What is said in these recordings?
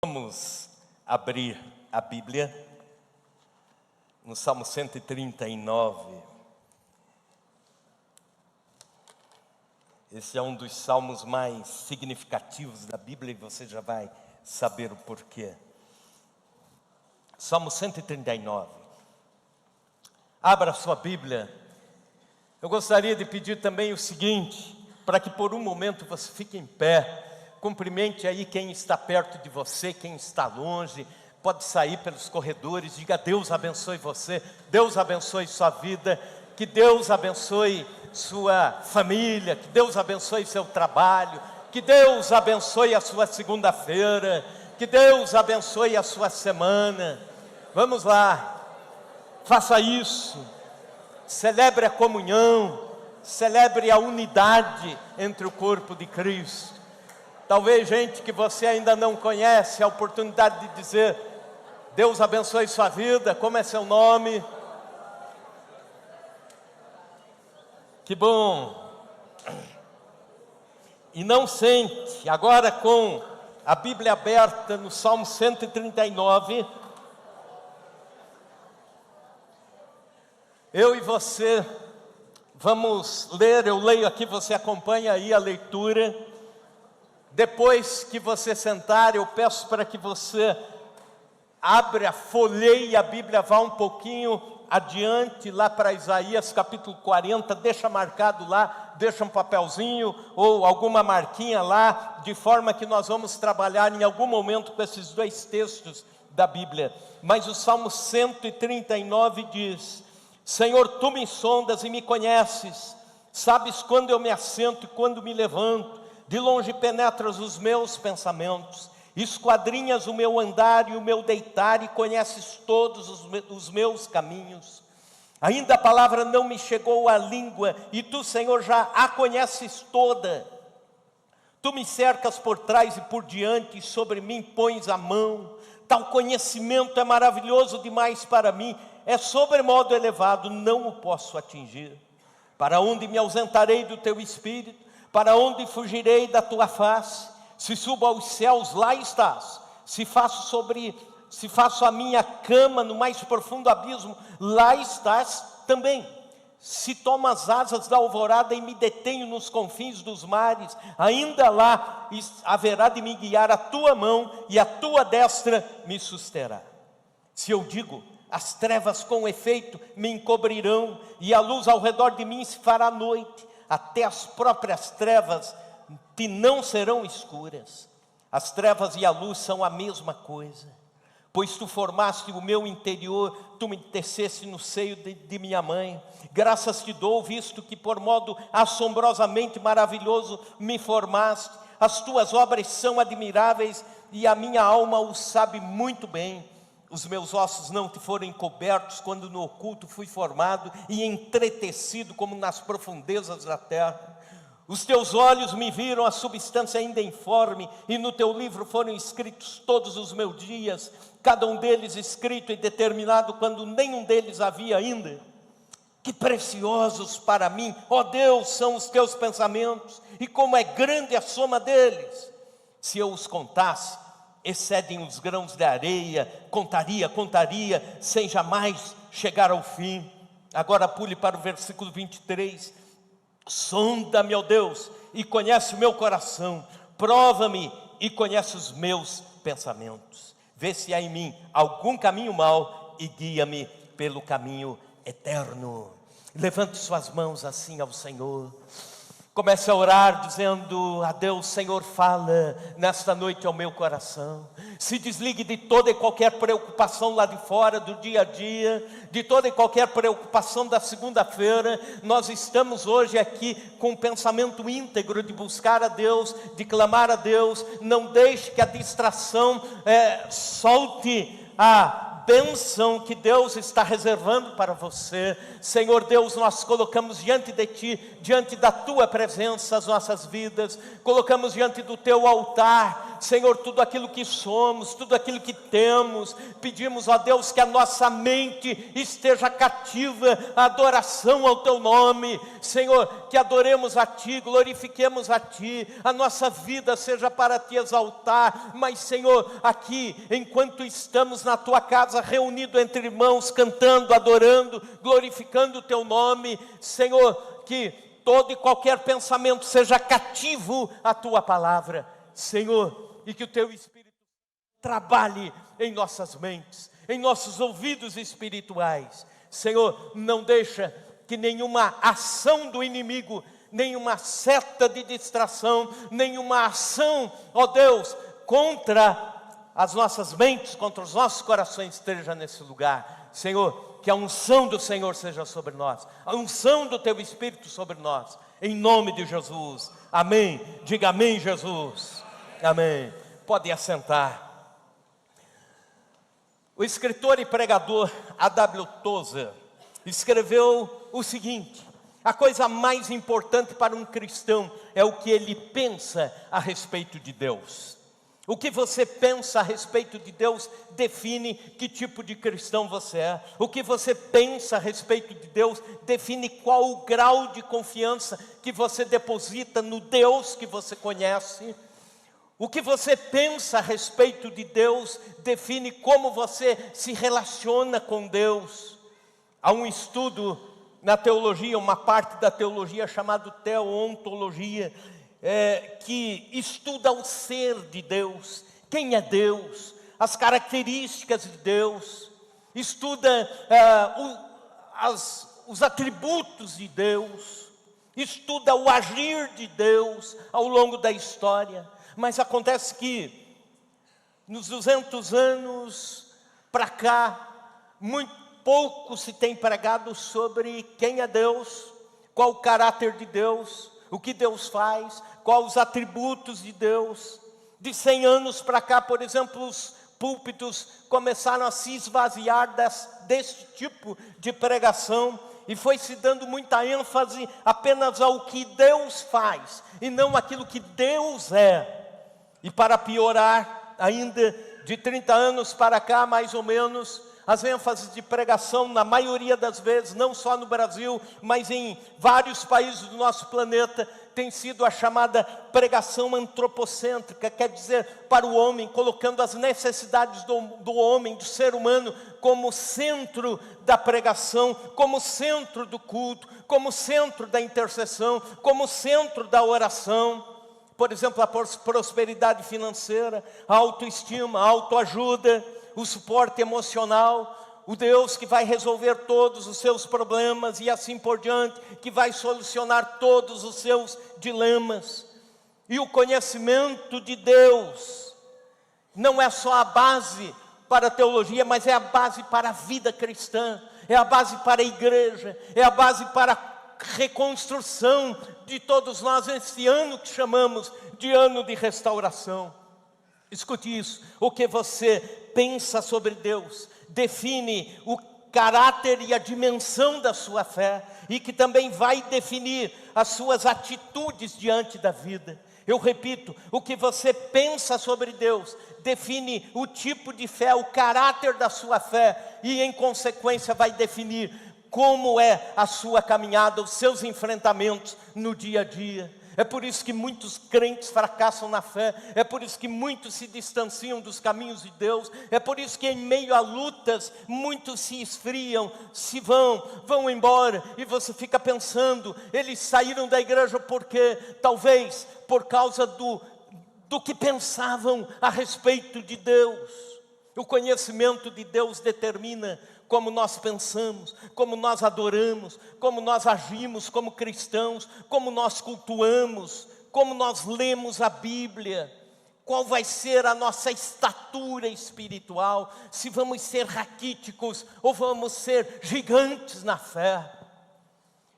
Vamos abrir a Bíblia no Salmo 139. Esse é um dos salmos mais significativos da Bíblia e você já vai saber o porquê. Salmo 139. Abra a sua Bíblia. Eu gostaria de pedir também o seguinte, para que por um momento você fique em pé. Cumprimente aí quem está perto de você, quem está longe. Pode sair pelos corredores, diga: Deus abençoe você, Deus abençoe sua vida, que Deus abençoe sua família, que Deus abençoe seu trabalho, que Deus abençoe a sua segunda-feira, que Deus abençoe a sua semana. Vamos lá, faça isso, celebre a comunhão, celebre a unidade entre o corpo de Cristo. Talvez gente que você ainda não conhece, a oportunidade de dizer: Deus abençoe sua vida, como é seu nome? Que bom! E não sente, agora com a Bíblia aberta no Salmo 139, eu e você vamos ler, eu leio aqui, você acompanha aí a leitura. Depois que você sentar, eu peço para que você abra, folheie a Bíblia, vá um pouquinho adiante, lá para Isaías capítulo 40, deixa marcado lá, deixa um papelzinho ou alguma marquinha lá, de forma que nós vamos trabalhar em algum momento com esses dois textos da Bíblia. Mas o Salmo 139 diz: Senhor, Tu me sondas e me conheces, sabes quando eu me assento e quando me levanto, de longe penetras os meus pensamentos, esquadrinhas o meu andar e o meu deitar, e conheces todos os meus caminhos. Ainda a palavra não me chegou à língua, e Tu, Senhor, já a conheces toda. Tu me cercas por trás e por diante, e sobre mim pões a mão. Tal conhecimento é maravilhoso demais para mim, é sobremodo elevado, não o posso atingir. Para onde me ausentarei do Teu Espírito? Para onde fugirei da Tua face? Se subo aos céus, lá estás. Se faço a minha cama no mais profundo abismo, lá estás também. Se tomo as asas da alvorada e me detenho nos confins dos mares, ainda lá haverá de me guiar a Tua mão, e a Tua destra me susterá. Se eu digo: as trevas com efeito me encobrirão, e a luz ao redor de mim se fará noite, até as próprias trevas que não serão escuras. As trevas e a luz são a mesma coisa, pois Tu formaste o meu interior, Tu me teceste no seio de minha mãe. Graças Te dou, visto que por modo assombrosamente maravilhoso me formaste. As Tuas obras são admiráveis, e a minha alma o sabe muito bem. Os meus ossos não Te foram encobertos, quando no oculto fui formado e entretecido como nas profundezas da terra. Os Teus olhos me viram a substância ainda informe, e no Teu livro foram escritos todos os meus dias, cada um deles escrito e determinado quando nenhum deles havia ainda. Que preciosos para mim, ó Deus, são os Teus pensamentos, e como é grande a soma deles! Se eu os contasse, excedem os grãos de areia. Contaria, sem jamais chegar ao fim. Agora pule para o versículo 23. Sonda-me, ó Deus, e conhece o meu coração. Prova-me e conhece os meus pensamentos. Vê se há em mim algum caminho mau, e guia-me pelo caminho eterno. Levante suas mãos assim ao Senhor. Comece a orar dizendo a Deus: Senhor, fala nesta noite ao meu coração. Se desligue de toda e qualquer preocupação lá de fora, do dia a dia, de toda e qualquer preocupação da segunda-feira. Nós estamos hoje aqui com um pensamento íntegro de buscar a Deus, de clamar a Deus. Não deixe que a distração solte a bênção que Deus está reservando para você. Senhor Deus, nós colocamos diante de Ti, diante da Tua presença, as nossas vidas, colocamos diante do Teu altar, Senhor, tudo aquilo que somos, tudo aquilo que temos. Pedimos, ó Deus, que a nossa mente esteja cativa à adoração ao Teu nome. Senhor, que adoremos a Ti, glorifiquemos a Ti, a nossa vida seja para Te exaltar. Mas, Senhor, aqui, enquanto estamos na Tua casa, reunidos entre irmãos, cantando, adorando, glorificando o Teu nome, Senhor, que todo e qualquer pensamento seja cativo à Tua palavra, Senhor, e que o Teu Espírito trabalhe em nossas mentes, em nossos ouvidos espirituais. Senhor, não deixa que nenhuma ação do inimigo, nenhuma seta de distração, nenhuma ação, ó Deus, contra as nossas mentes, contra os nossos corações esteja nesse lugar. Senhor, que a unção do Senhor seja sobre nós, a unção do Teu Espírito sobre nós, em nome de Jesus. Amém. Diga amém, Jesus. Amém. Pode assentar. O escritor e pregador A.W. Tozer escreveu o seguinte: a coisa mais importante para um cristão é o que ele pensa a respeito de Deus. O que você pensa a respeito de Deus define que tipo de cristão você é. O que você pensa a respeito de Deus define qual o grau de confiança que você deposita no Deus que você conhece. O que você pensa a respeito de Deus define como você se relaciona com Deus. Há um estudo na teologia, uma parte da teologia chamada teoontologia, que estuda o ser de Deus, quem é Deus, as características de Deus, estuda os atributos de Deus, estuda o agir de Deus ao longo da história. Mas acontece que nos 200 anos para cá, muito pouco se tem pregado sobre quem é Deus, qual o caráter de Deus, o que Deus faz, quais os atributos de Deus. De 100 anos para cá, por exemplo, os púlpitos começaram a se esvaziar desse tipo de pregação, e foi se dando muita ênfase apenas ao que Deus faz, e não aquilo que Deus é. E para piorar ainda, de 30 anos para cá, mais ou menos, as ênfases de pregação, na maioria das vezes, não só no Brasil, mas em vários países do nosso planeta, tem sido a chamada pregação antropocêntrica, quer dizer, para o homem, colocando as necessidades do homem, do ser humano, como centro da pregação, como centro do culto, como centro da intercessão, como centro da oração. Por exemplo, a prosperidade financeira, a autoestima, a autoajuda, o suporte emocional, o Deus que vai resolver todos os seus problemas e assim por diante, que vai solucionar todos os seus dilemas. E o conhecimento de Deus não é só a base para a teologia, mas é a base para a vida cristã, é a base para a igreja, é a base para a reconstrução de todos nós nesse ano que chamamos de ano de restauração. Escute isso: o que você pensa sobre Deus define o caráter e a dimensão da sua fé, e que também vai definir as suas atitudes diante da vida. Eu repito, o que você pensa sobre Deus define o tipo de fé, o caráter da sua fé, e em consequência vai definir como é a sua caminhada, os seus enfrentamentos no dia a dia. É por isso que muitos crentes fracassam na fé, é por isso que muitos se distanciam dos caminhos de Deus, é por isso que em meio a lutas, muitos se esfriam, se vão embora, e você fica pensando, eles saíram da igreja porque, talvez, por causa do que pensavam a respeito de Deus. O conhecimento de Deus determina como nós pensamos, como nós adoramos, como nós agimos como cristãos, como nós cultuamos, como nós lemos a Bíblia, qual vai ser a nossa estatura espiritual, se vamos ser raquíticos ou vamos ser gigantes na fé.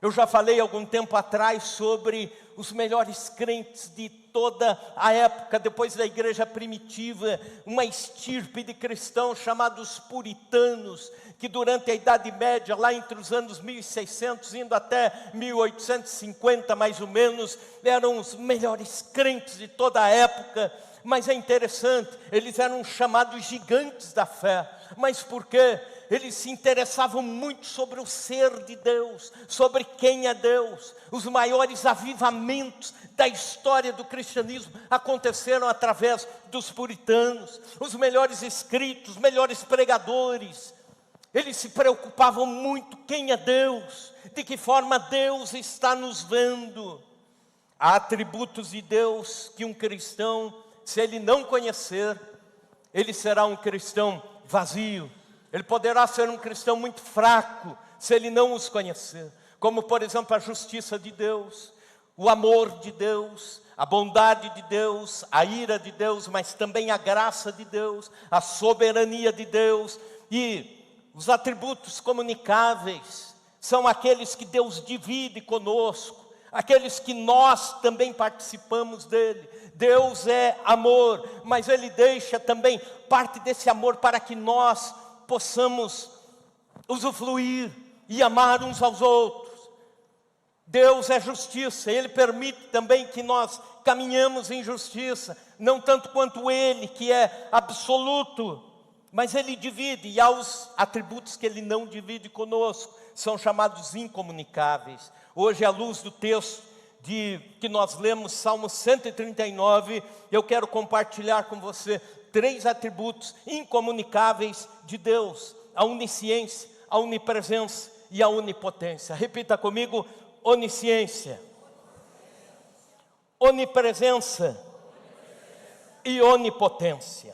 Eu já falei algum tempo atrás sobre os melhores crentes de toda a época, depois da igreja primitiva, uma estirpe de cristãos chamados puritanos, que durante a Idade Média, lá entre os anos 1600, indo até 1850 mais ou menos, eram os melhores crentes de toda a época. Mas é interessante, eles eram chamados gigantes da fé. Mas por quê? Eles se interessavam muito sobre o ser de Deus, sobre quem é Deus. Os maiores avivamentos da história do cristianismo aconteceram através dos puritanos. Os melhores escritos, os melhores pregadores, eles se preocupavam muito quem é Deus, de que forma Deus está nos vendo. Há atributos de Deus que um cristão, se ele não conhecer, ele será um cristão vazio. Ele poderá ser um cristão muito fraco, se ele não os conhecer. Como, por exemplo, a justiça de Deus, o amor de Deus, a bondade de Deus, a ira de Deus, mas também a graça de Deus, a soberania de Deus. E os atributos comunicáveis são aqueles que Deus divide conosco, aqueles que nós também participamos dele. Deus é amor, mas Ele deixa também parte desse amor para que nós possamos usufruir e amar uns aos outros. Deus é justiça, Ele permite também que nós caminhamos em justiça, não tanto quanto Ele, que é absoluto, mas Ele divide, e há os atributos que Ele não divide conosco, são chamados incomunicáveis. Hoje, à luz do texto que nós lemos, Salmo 139, eu quero compartilhar com você 3 atributos incomunicáveis de Deus: a onisciência, a onipresença e a onipotência. Repita comigo: onisciência, onipresença e onipotência.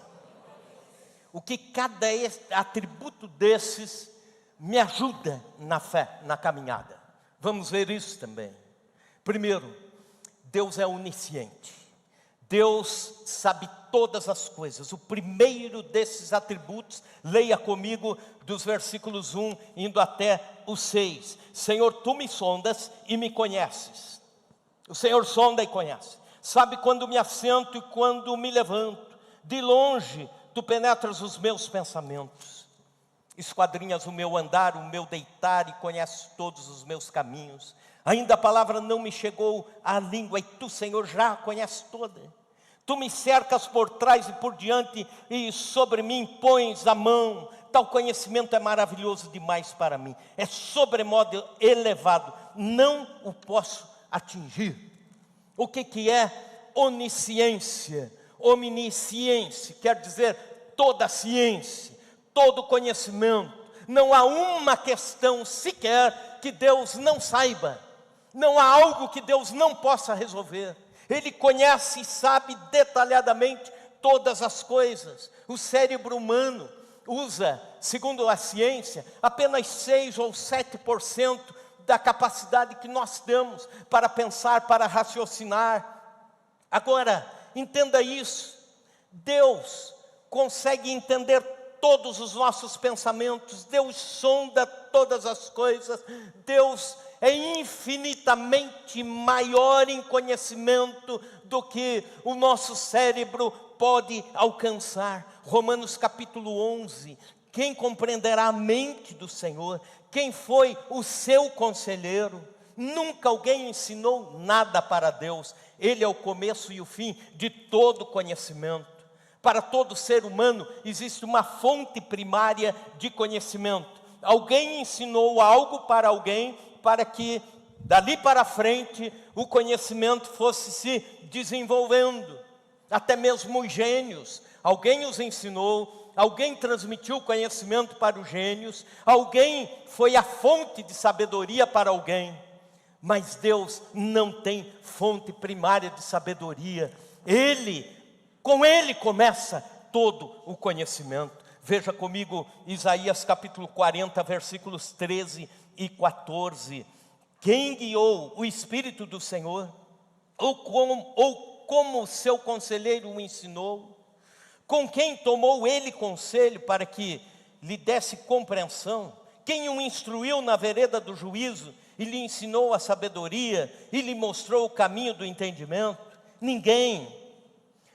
O que cada atributo desses me ajuda na fé, na caminhada? Vamos ver isso também. Primeiro, Deus é onisciente. Deus sabe todas as coisas. O primeiro desses atributos, leia comigo dos versículos 1 indo até o 6. Senhor, tu me sondas e me conheces. O Senhor sonda e conhece. Sabe quando me assento e quando me levanto. De longe tu penetras os meus pensamentos. Esquadrinhas o meu andar, o meu deitar, e conheces todos os meus caminhos. Ainda a palavra não me chegou à língua, e tu, Senhor, já a conheces toda. Tu me cercas por trás e por diante, e sobre mim pões a mão. Tal conhecimento é maravilhoso demais para mim. É sobremodo elevado, não o posso atingir. O que é onisciência? Omnisciência quer dizer toda a ciência, todo conhecimento. Não há uma questão sequer que Deus não saiba. Não há algo que Deus não possa resolver. Ele conhece e sabe detalhadamente todas as coisas. O cérebro humano usa, segundo a ciência, apenas 6 ou 7% da capacidade que nós temos para pensar, para raciocinar. Agora, entenda isso. Deus consegue entender todos os nossos pensamentos. Deus sonda todas as coisas. Deus é infinitamente maior em conhecimento do que o nosso cérebro pode alcançar. Romanos capítulo 11. Quem compreenderá a mente do Senhor? Quem foi o seu conselheiro? Nunca alguém ensinou nada para Deus. Ele é o começo e o fim de todo conhecimento. Para todo ser humano existe uma fonte primária de conhecimento. Alguém ensinou algo para alguém para que dali para frente o conhecimento fosse se desenvolvendo. Até mesmo os gênios, alguém os ensinou, alguém transmitiu conhecimento para os gênios, alguém foi a fonte de sabedoria para alguém. Mas Deus não tem fonte primária de sabedoria. Com Ele começa todo o conhecimento. Veja comigo Isaías capítulo 40, versículos 13 e 14. Quem guiou o Espírito do Senhor? Ou como o seu conselheiro o ensinou? Com quem tomou ele conselho para que lhe desse compreensão? Quem o instruiu na vereda do juízo e lhe ensinou a sabedoria e lhe mostrou o caminho do entendimento? Ninguém.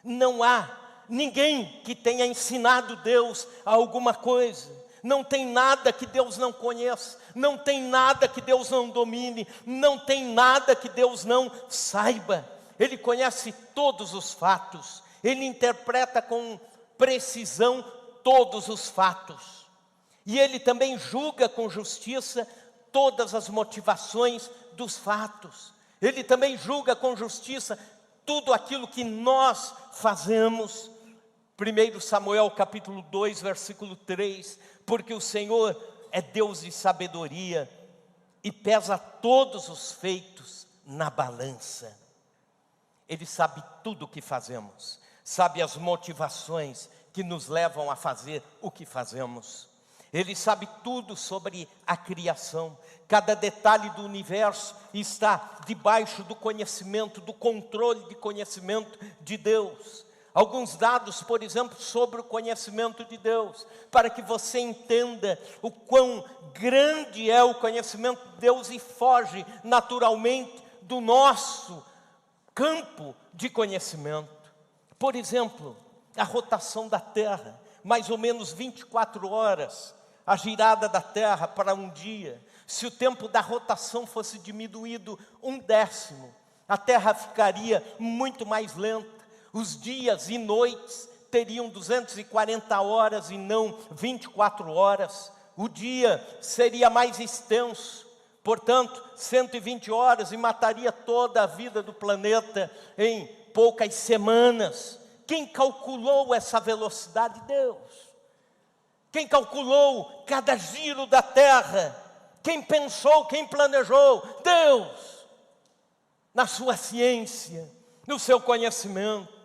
Não há ninguém que tenha ensinado Deus a alguma coisa. Não tem nada que Deus não conheça. Não tem nada que Deus não domine. Não tem nada que Deus não saiba. Ele conhece todos os fatos. Ele interpreta com precisão todos os fatos. E Ele também julga com justiça todas as motivações dos fatos. Ele também julga com justiça tudo aquilo que nós fazemos. 1 Samuel capítulo 2, versículo 3, porque o Senhor é Deus de sabedoria e pesa todos os feitos na balança. Ele sabe tudo o que fazemos, sabe as motivações que nos levam a fazer o que fazemos. Ele sabe tudo sobre a criação. Cada detalhe do universo está debaixo do conhecimento, do controle de conhecimento de Deus. Alguns dados, por exemplo, sobre o conhecimento de Deus, para que você entenda o quão grande é o conhecimento de Deus e foge naturalmente do nosso campo de conhecimento. Por exemplo, a rotação da Terra, mais ou menos 24 horas, a girada da Terra para um dia. Se o tempo da rotação fosse diminuído 1/10, a Terra ficaria muito mais lenta. Os dias e noites teriam 240 horas e não 24 horas. O dia seria mais extenso, portanto, 120 horas e mataria toda a vida do planeta em poucas semanas. Quem calculou essa velocidade? Deus. Quem calculou cada giro da Terra? Quem pensou, quem planejou? Deus. Na sua ciência, no seu conhecimento.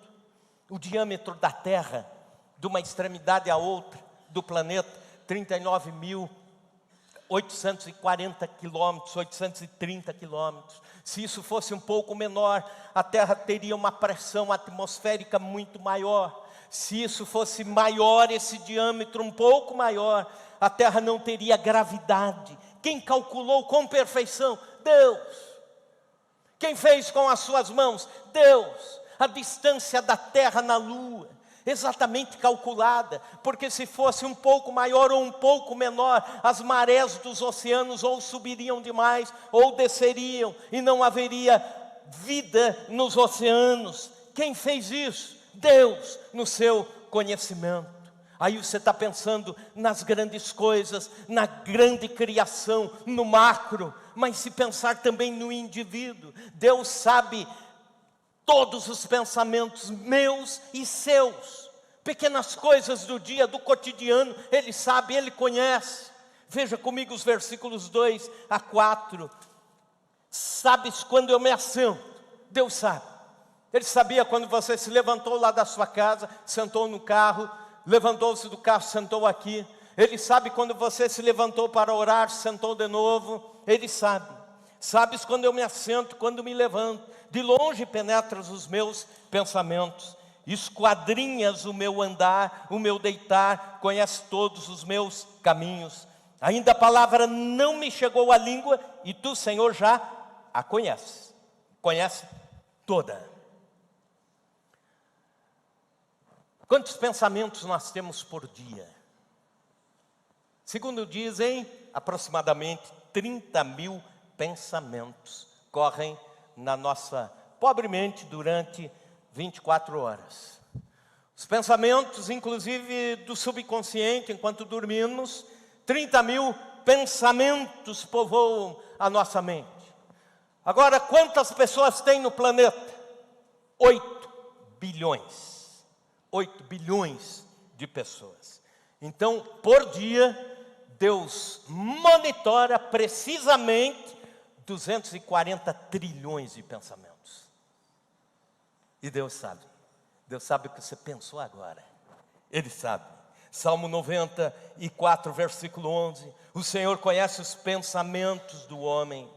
O diâmetro da Terra, de uma extremidade à outra do planeta, 39.840 quilômetros, 830 quilômetros. Se isso fosse um pouco menor, a Terra teria uma pressão atmosférica muito maior. Se isso fosse maior, esse diâmetro um pouco maior, a Terra não teria gravidade. Quem calculou com perfeição? Deus. Quem fez com as suas mãos? Deus. A distância da Terra na Lua, exatamente calculada, porque se fosse um pouco maior ou um pouco menor, as marés dos oceanos ou subiriam demais, ou desceriam, e não haveria vida nos oceanos. Quem fez isso? Deus, no seu conhecimento. Aí você está pensando nas grandes coisas, na grande criação, no macro, mas se pensar também no indivíduo, Deus sabe todos os pensamentos meus e seus, pequenas coisas do dia, do cotidiano, Ele sabe, Ele conhece. Veja comigo os versículos 2 a 4. Sabes quando eu me assento? Deus sabe. Ele sabia quando você se levantou lá da sua casa, sentou no carro, levantou-se do carro, sentou aqui. Ele sabe quando você se levantou para orar, sentou de novo. Ele sabe. Sabes quando eu me assento, quando me levanto. De longe penetras os meus pensamentos, esquadrinhas o meu andar, o meu deitar, conhece todos os meus caminhos. Ainda a palavra não me chegou à língua, e tu, Senhor, já a conheces. Conhece toda. Quantos pensamentos nós temos por dia? Segundo dizem, aproximadamente 30.000 pensamentos correm na nossa pobre mente durante 24 horas. Os pensamentos, inclusive do subconsciente, enquanto dormimos, 30.000 pensamentos povoam a nossa mente. Agora, quantas pessoas tem no planeta? 8 bilhões. 8 bilhões de pessoas. Então, por dia, Deus monitora precisamente 240 trilhões de pensamentos. E Deus sabe o que você pensou agora. Ele sabe. Salmo 94, versículo 11. O Senhor conhece os pensamentos do homem.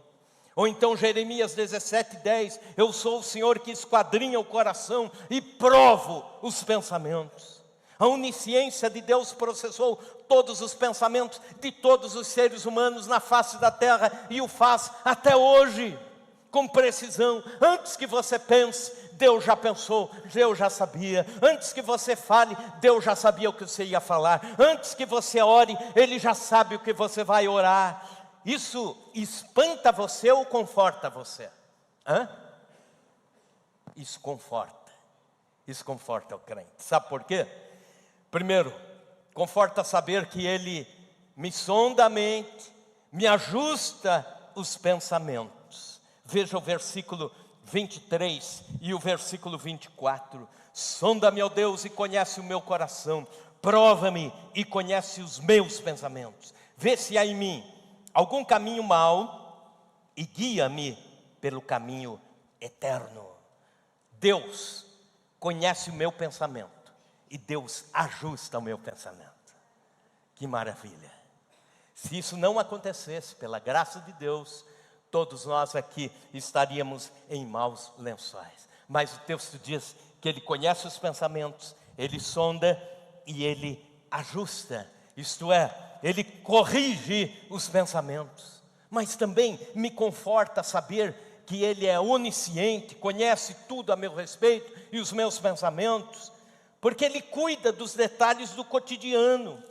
Ou então Jeremias 17, 10. Eu sou o Senhor que esquadrinha o coração e provo os pensamentos. A onisciência de Deus processou todos os pensamentos de todos os seres humanos na face da terra e o faz até hoje, com precisão. Antes que você pense, Deus já pensou, Deus já sabia. Antes que você fale, Deus já sabia o que você ia falar. Antes que você ore, Ele já sabe o que você vai orar. Isso espanta você ou conforta você? Isso conforta. Isso conforta o crente. Sabe por quê? Primeiro, conforta saber que Ele me sonda a mente, me ajusta os pensamentos. Veja o versículo 23 e o versículo 24. Sonda-me, ó Deus, e conhece o meu coração. Prova-me e conhece os meus pensamentos. Vê se há em mim algum caminho mau e guia-me pelo caminho eterno. Deus conhece o meu pensamento e Deus ajusta o meu pensamento. Que maravilha! Se isso não acontecesse, pela graça de Deus, todos nós aqui estaríamos em maus lençóis. Mas o texto diz que Ele conhece os pensamentos, Ele sonda e Ele ajusta. Isto é, Ele corrige os pensamentos. Mas também me conforta saber que Ele é onisciente, conhece tudo a meu respeito e os meus pensamentos, porque Ele cuida dos detalhes do cotidiano.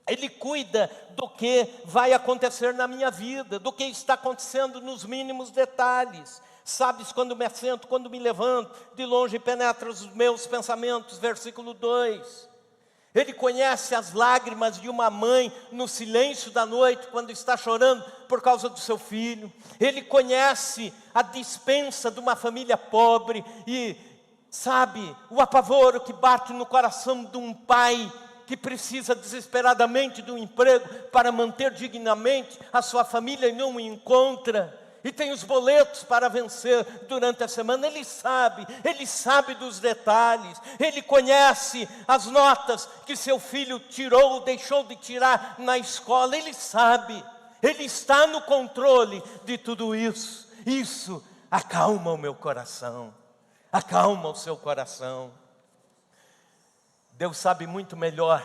Ele cuida do que vai acontecer na minha vida, do que está acontecendo nos mínimos detalhes. Sabes quando me assento, quando me levanto, de longe penetra os meus pensamentos, versículo 2. Ele conhece as lágrimas de uma mãe no silêncio da noite, quando está chorando por causa do seu filho. Ele conhece a despensa de uma família pobre e sabe o apavoro que bate no coração de um pai que precisa desesperadamente de um emprego para manter dignamente a sua família e não o encontra. E tem os boletos para vencer durante a semana. Ele sabe dos detalhes. Ele conhece as notas que seu filho tirou ou deixou de tirar na escola. Ele sabe, Ele está no controle de tudo isso. Isso acalma o meu coração, acalma o seu coração. Deus sabe muito melhor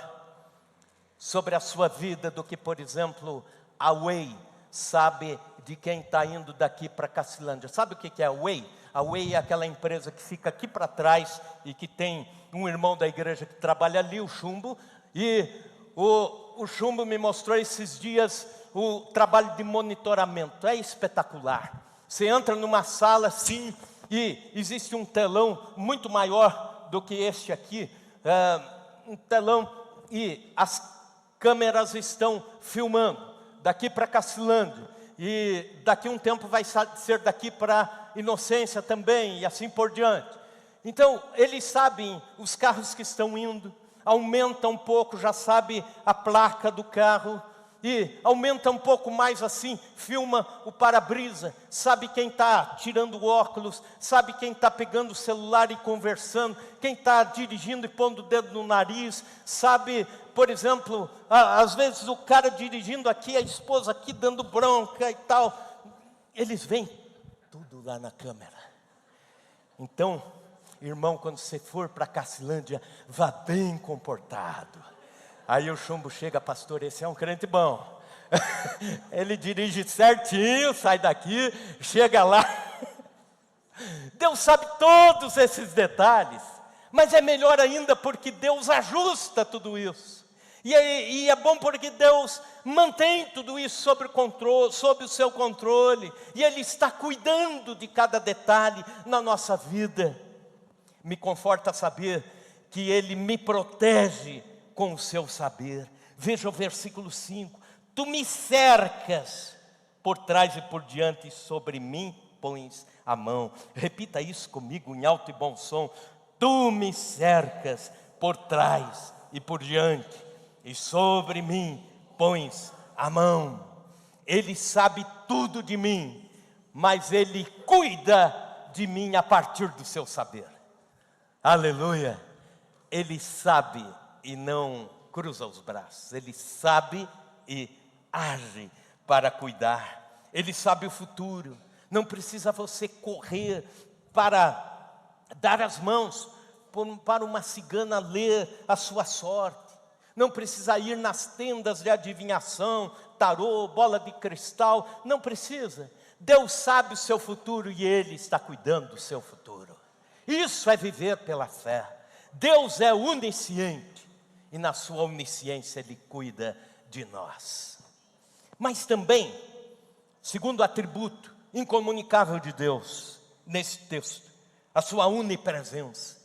sobre a sua vida do que, por exemplo, a Way sabe de quem está indo daqui para Cacilândia. Sabe o que é a Way? A Way é aquela empresa que fica aqui para trás e que tem um irmão da igreja que trabalha ali, o Chumbo. E o Chumbo me mostrou esses dias o trabalho de monitoramento. É espetacular. Você entra numa sala assim e existe um telão muito maior do que este aqui. Um telão e as câmeras estão filmando daqui para Cacilândia e daqui um tempo vai ser daqui para Inocência também e assim por diante. Então eles sabem os carros que estão indo, aumenta um pouco, já sabe a placa do carro e aumenta um pouco mais assim, filma o para-brisa, sabe quem está tirando o óculos, sabe quem está pegando o celular e conversando, quem está dirigindo e pondo o dedo no nariz, sabe, por exemplo, às vezes o cara dirigindo aqui, a esposa aqui dando bronca e tal, eles veem tudo lá na câmera. Então, irmão, quando você for para Cacilândia, vá bem comportado. Aí o Chumbo chega, pastor, esse é um crente bom. Ele dirige certinho, sai daqui, chega lá. Deus sabe todos esses detalhes, mas é melhor ainda porque Deus ajusta tudo isso. E é bom porque Deus mantém tudo isso sob o seu controle. E Ele está cuidando de cada detalhe na nossa vida. Me conforta saber que Ele me protege com o seu saber. Veja o versículo 5. Tu me cercas por trás e por diante, e sobre mim pões a mão. Repita isso comigo em alto e bom som. Tu me cercas por trás e por diante, e sobre mim pões a mão. Ele sabe tudo de mim, mas Ele cuida de mim a partir do seu saber. Aleluia! Ele sabe e não cruza os braços. Ele sabe e age para cuidar. Ele sabe o futuro. Não precisa você correr para dar as mãos para uma cigana ler a sua sorte. Não precisa ir nas tendas de adivinhação, tarô, bola de cristal. Não precisa. Deus sabe o seu futuro e Ele está cuidando do seu futuro. Isso é viver pela fé. Deus é onisciente e na sua onisciência Ele cuida de nós. Mas também, segundo atributo incomunicável de Deus, nesse texto, a sua onipresença.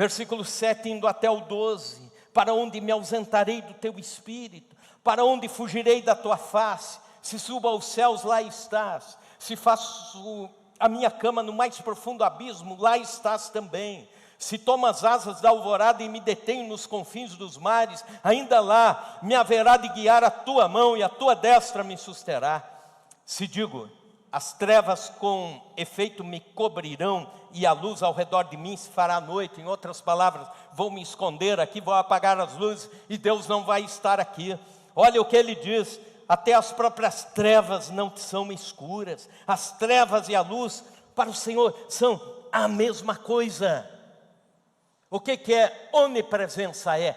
Versículo 7, indo até o 12. Para onde me ausentarei do teu espírito? Para onde fugirei da tua face? Se subo aos céus, lá estás. Se faço a minha cama no mais profundo abismo, lá estás também. Se tomo as asas da alvorada e me detenho nos confins dos mares, ainda lá me haverá de guiar a tua mão e a tua destra me susterá. Se digo, as trevas com efeito me cobrirão e a luz ao redor de mim se fará noite. Em outras palavras, vou me esconder aqui, vou apagar as luzes e Deus não vai estar aqui. Olha o que ele diz: até as próprias trevas não são escuras. As trevas e a luz para o Senhor são a mesma coisa. O que é onipresença? É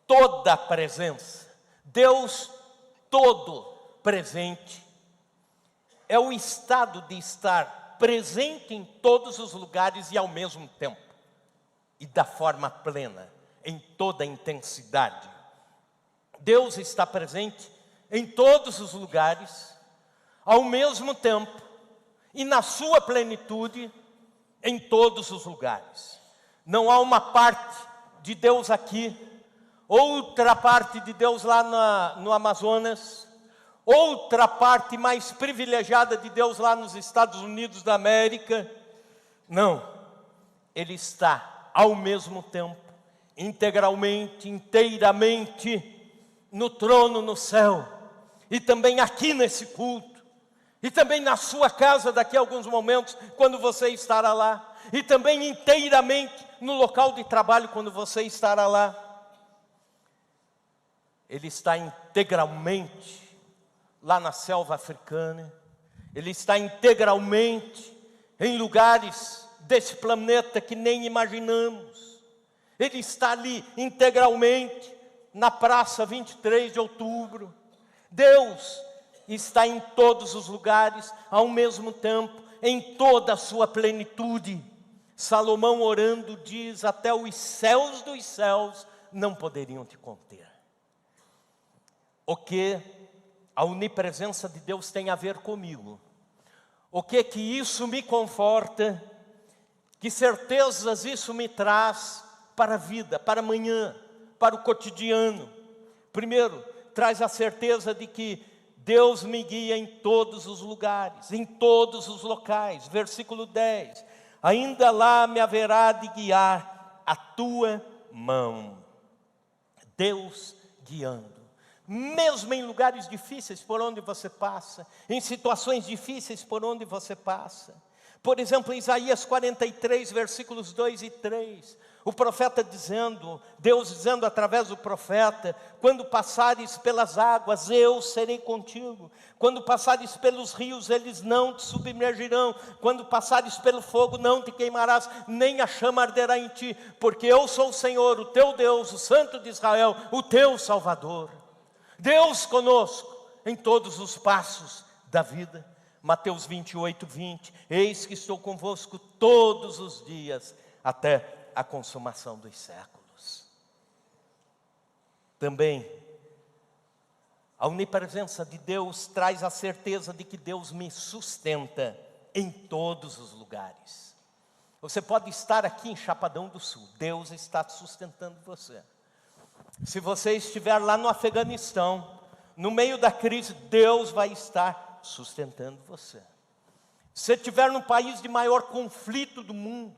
toda a presença. Deus todo presente. É o estado de estar presente em todos os lugares e ao mesmo tempo. E da forma plena, em toda a intensidade. Deus está presente em todos os lugares, ao mesmo tempo, e na sua plenitude, em todos os lugares. Não há uma parte de Deus aqui, outra parte de Deus lá no Amazonas, outra parte mais privilegiada de Deus lá nos Estados Unidos da América. Não, Ele está ao mesmo tempo, integralmente, inteiramente, no trono no céu, e também aqui nesse culto, e também na sua casa daqui a alguns momentos, quando você estará lá, e também inteiramente no local de trabalho quando você estará lá. Ele está integralmente lá na selva africana, Ele está integralmente em lugares desse planeta que nem imaginamos. Ele está ali integralmente na praça 23 de outubro. Deus está em todos os lugares, ao mesmo tempo, em toda a sua plenitude. Salomão orando diz, até os céus dos céus não poderiam te conter. O que a onipresença de Deus tem a ver comigo? O que isso me conforta? Que certezas isso me traz para a vida, para amanhã, para o cotidiano? Primeiro, traz a certeza de que Deus me guia em todos os lugares, em todos os locais. Versículo 10, ainda lá me haverá de guiar a tua mão. Deus guiando. Mesmo em lugares difíceis por onde você passa, em situações difíceis por onde você passa. Por exemplo, em Isaías 43, versículos 2 e 3, o profeta dizendo, Deus dizendo através do profeta, quando passares pelas águas, eu serei contigo. Quando passares pelos rios, eles não te submergirão. Quando passares pelo fogo, não te queimarás, nem a chama arderá em ti. Porque eu sou o Senhor, o teu Deus, o Santo de Israel, o teu Salvador. Deus conosco em todos os passos da vida. Mateus 28, 20, eis que estou convosco todos os dias, até a consumação dos séculos. Também, a onipresença de Deus traz a certeza de que Deus me sustenta em todos os lugares. Você pode estar aqui em Chapadão do Sul, Deus está sustentando você. Se você estiver lá no Afeganistão, no meio da crise, Deus vai estar sustentando você. Se você estiver no país de maior conflito do mundo,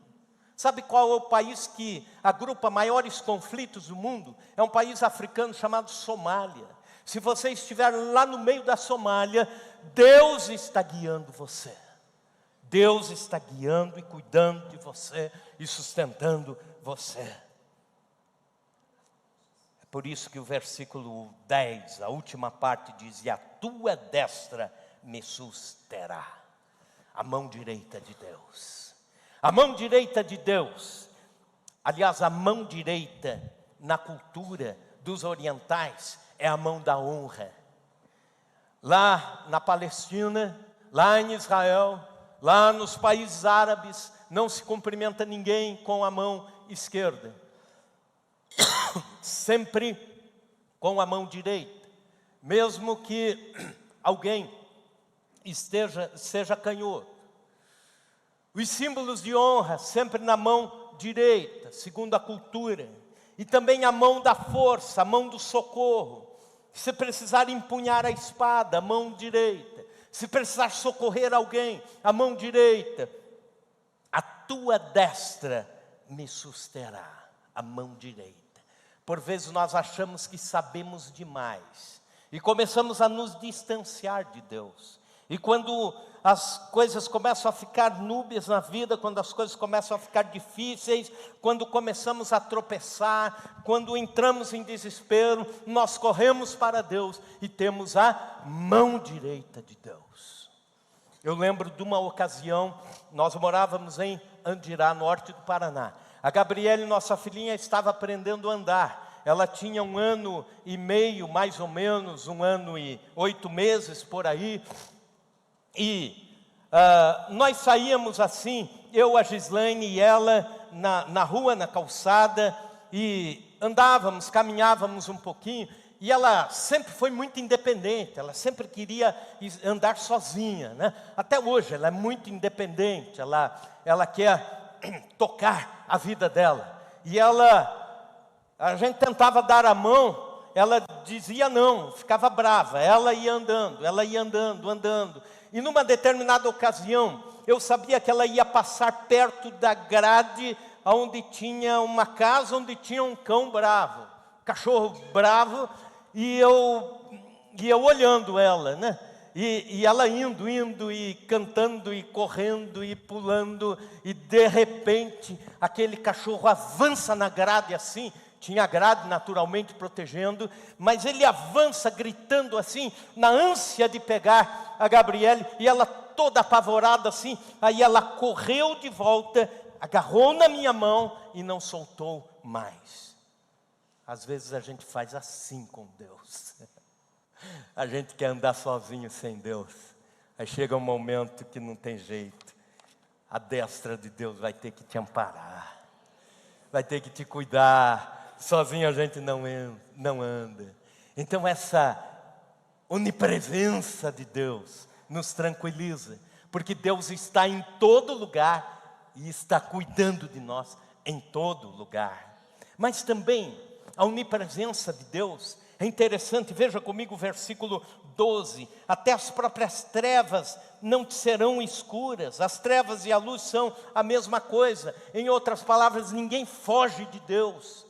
sabe qual é o país que agrupa maiores conflitos do mundo? É um país africano chamado Somália. Se você estiver lá no meio da Somália, Deus está guiando você. Deus está guiando e cuidando de você e sustentando você. É por isso que o versículo 10, a última parte diz, e a tua destra me susterá. A mão direita de Deus. A mão direita de Deus. Aliás, a mão direita na cultura dos orientais é a mão da honra. Lá na Palestina, lá em Israel, lá nos países árabes, não se cumprimenta ninguém com a mão esquerda. Sempre com a mão direita. Mesmo que alguém seja canhoto. Os símbolos de honra sempre na mão direita, segundo a cultura. E também a mão da força, a mão do socorro. Se precisar empunhar a espada, a mão direita. Se precisar socorrer alguém, a mão direita. A tua destra me susterá, a mão direita. Por vezes nós achamos que sabemos demais e começamos a nos distanciar de Deus. E quando as coisas começam a ficar núbias na vida, quando as coisas começam a ficar difíceis, quando começamos a tropeçar, quando entramos em desespero, nós corremos para Deus e temos a mão direita de Deus. Eu lembro de uma ocasião, nós morávamos em Andirá, norte do Paraná. A Gabriele, nossa filhinha, estava aprendendo a andar. Ela tinha 1 ano e meio, mais ou menos, 1 ano e 8 meses, por aí. E nós saíamos assim, eu, a Gislaine e ela, na rua, na calçada, e andávamos, caminhávamos um pouquinho, e ela sempre foi muito independente, ela sempre queria andar sozinha, né? Até hoje ela é muito independente, ela quer tocar a vida dela. E a gente tentava dar a mão, ela dizia não, ficava brava, ela ia andando. E numa determinada ocasião, eu sabia que ela ia passar perto da grade, onde tinha uma casa, onde tinha um cão bravo, cachorro bravo, e eu olhando ela, né? E ela indo e cantando e correndo e pulando, e de repente aquele cachorro avança na grade assim, tinha a grade naturalmente protegendo, mas ele avança gritando assim, na ânsia de pegar a Gabriele, e ela toda apavorada assim, aí ela correu de volta, agarrou na minha mão e não soltou mais. Às vezes a gente faz assim com Deus. A gente quer andar sozinho sem Deus. Aí chega um momento que não tem jeito. A destra de Deus vai ter que te amparar. Vai ter que te cuidar. Sozinho a gente não anda. Então essa onipresença de Deus nos tranquiliza. Porque Deus está em todo lugar e está cuidando de nós em todo lugar. Mas também a onipresença de Deus é interessante, veja comigo o versículo 12. Até as próprias trevas não te serão escuras. As trevas e a luz são a mesma coisa. Em outras palavras, ninguém foge de Deus.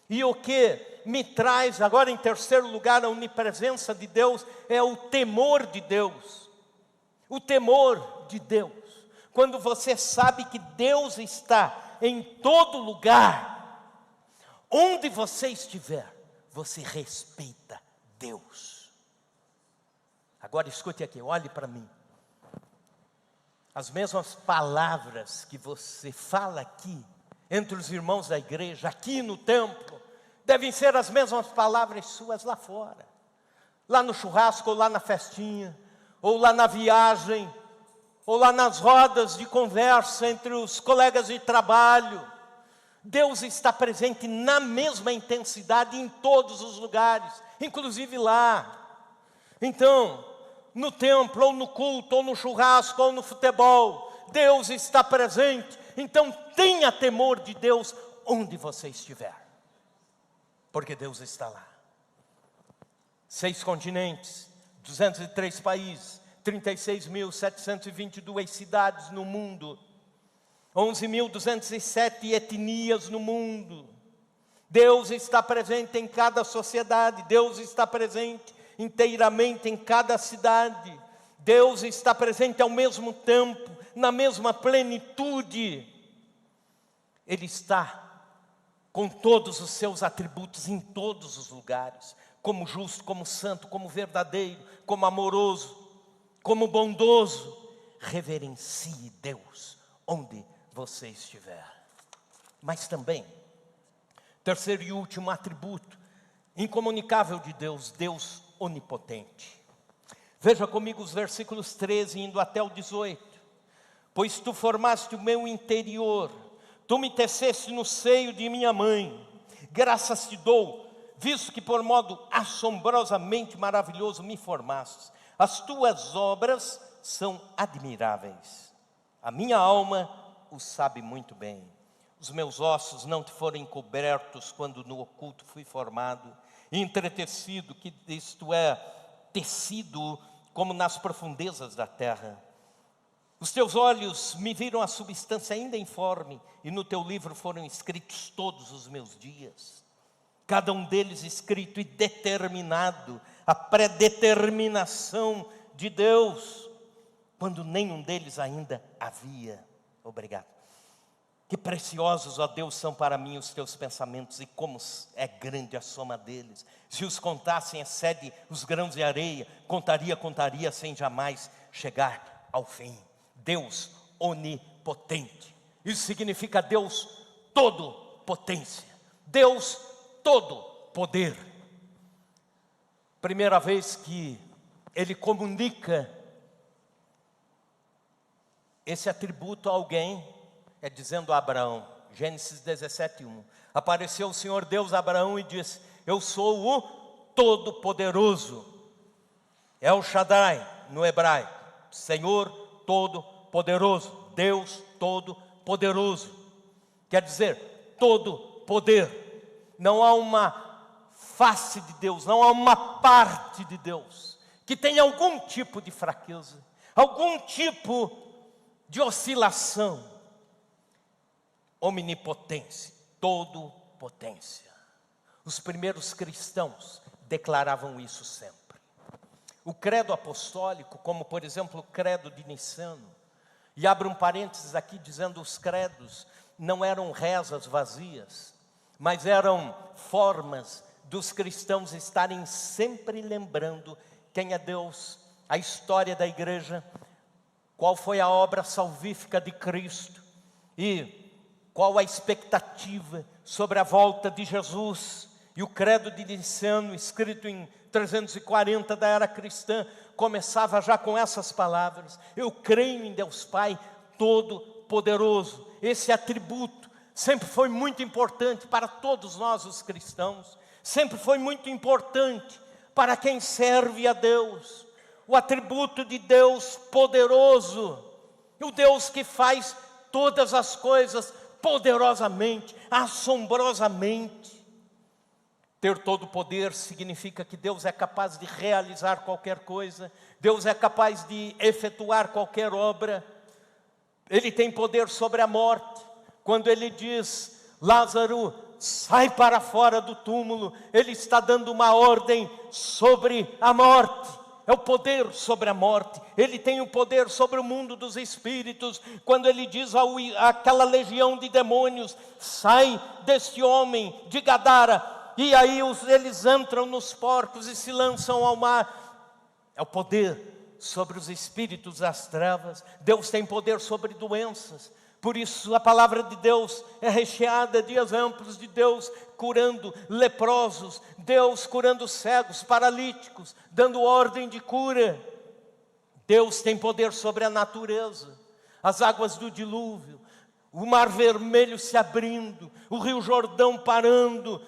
E o que me traz agora em terceiro lugar a onipresença de Deus é o temor de Deus. O temor de Deus. Quando você sabe que Deus está em todo lugar, onde você estiver, você respeita Deus. Agora escute aqui, olhe para mim. As mesmas palavras que você fala aqui, entre os irmãos da igreja, aqui no templo, devem ser as mesmas palavras suas lá fora. Lá no churrasco, ou lá na festinha, ou lá na viagem, ou lá nas rodas de conversa entre os colegas de trabalho. Deus está presente na mesma intensidade em todos os lugares, inclusive lá. Então, no templo, ou no culto, ou no churrasco, ou no futebol, Deus está presente. Então, tenha temor de Deus onde você estiver, porque Deus está lá. 6 continentes, 203 países, 36.722 cidades no mundo, 11.207 etnias no mundo. Deus está presente em cada sociedade. Deus está presente inteiramente em cada cidade. Deus está presente ao mesmo tempo, na mesma plenitude. Ele está com todos os seus atributos em todos os lugares. Como justo, como santo, como verdadeiro, como amoroso, como bondoso. Reverencie Deus onde você estiver. Mas também, terceiro e último atributo incomunicável de Deus, Deus onipotente. Veja comigo os versículos 13 indo até o 18. Pois tu formaste o meu interior, tu me teceste no seio de minha mãe. Graças te dou, visto que por modo assombrosamente maravilhoso me formastes. As tuas obras são admiráveis. A minha alma o sabe muito bem. os meus ossos não te foram encobertos quando no oculto fui formado, e entretecido, que isto é, tecido como nas profundezas da terra. Os teus olhos me viram a substância ainda informe, e no teu livro foram escritos todos os meus dias, cada um deles escrito e determinado, a predeterminação de Deus, quando nenhum deles ainda havia. Obrigado. Que preciosos, ó Deus, são para mim os teus pensamentos, e como é grande a soma deles. Se os contassem, excede os grãos de areia, contaria, sem jamais chegar ao fim. Deus onipotente. Isso significa Deus todo potência, Deus todo poder. Primeira vez que ele comunica esse atributo a alguém, é dizendo a Abraão, Gênesis 17:1. Apareceu o Senhor Deus a Abraão e disse: eu sou o Todo-Poderoso. El Shaddai no hebraico, Senhor Todo-Poderoso, Deus Todo-Poderoso. Quer dizer, todo poder. Não há uma face de Deus, não há uma parte de Deus que tenha algum tipo de fraqueza, algum tipo de oscilação. Omnipotência, todo potência. Os primeiros cristãos declaravam isso sempre. O credo apostólico, como por exemplo o credo de Niceno, e abro um parênteses aqui dizendo os credos não eram rezas vazias, mas eram formas dos cristãos estarem sempre lembrando quem é Deus, a história da igreja, qual foi a obra salvífica de Cristo e qual a expectativa sobre a volta de Jesus. E o credo de Niceno, escrito em 340 da era cristã, começava já com essas palavras: eu creio em Deus Pai Todo-Poderoso. Esse atributo sempre foi muito importante para todos nós os cristãos, sempre foi muito importante para quem serve a Deus. O atributo de Deus poderoso, o Deus que faz todas as coisas poderosamente, assombrosamente. Ter todo o poder significa que Deus é capaz de realizar qualquer coisa, Deus é capaz de efetuar qualquer obra. Ele tem poder sobre a morte. Quando ele diz: Lázaro, sai para fora do túmulo, ele está dando uma ordem sobre a morte. É o poder sobre a morte. Ele tem o poder sobre o mundo dos espíritos. Quando ele diz àquela legião de demônios: sai deste homem de Gadara, e aí eles entram nos porcos e se lançam ao mar. É o poder sobre os espíritos das trevas. Deus tem poder sobre doenças. Por isso a palavra de Deus é recheada de exemplos de Deus curando leprosos, Deus curando cegos, paralíticos, dando ordem de cura. Deus tem poder sobre a natureza, as águas do dilúvio, o mar vermelho se abrindo, o rio Jordão parando,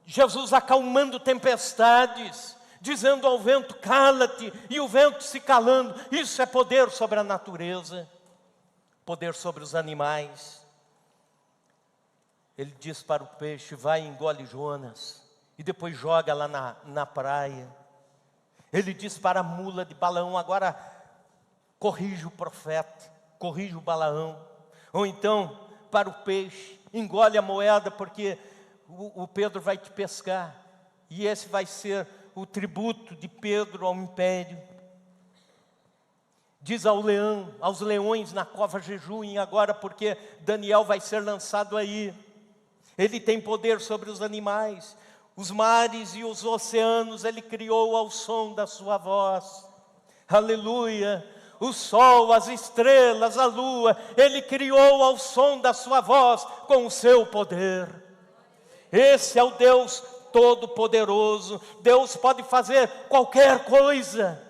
Jesus acalmando tempestades, dizendo ao vento: cala-te, e o vento se calando. Isso é poder sobre a natureza. Poder sobre os animais. Ele diz para o peixe: vai e engole Jonas, e depois joga lá na praia. Ele diz para a mula de Balaão: agora corrige o profeta, corrige o Balaão. Ou então para o peixe: engole a moeda, porque o Pedro vai te pescar. E esse vai ser o tributo de Pedro ao império. Diz aos leões na cova: jejuem agora, porque Daniel vai ser lançado aí. Ele tem poder sobre os animais, os mares e os oceanos ele criou ao som da sua voz. Aleluia! O sol, as estrelas, a lua, ele criou ao som da sua voz com o seu poder. Esse é o Deus Todo-Poderoso. Deus pode fazer qualquer coisa.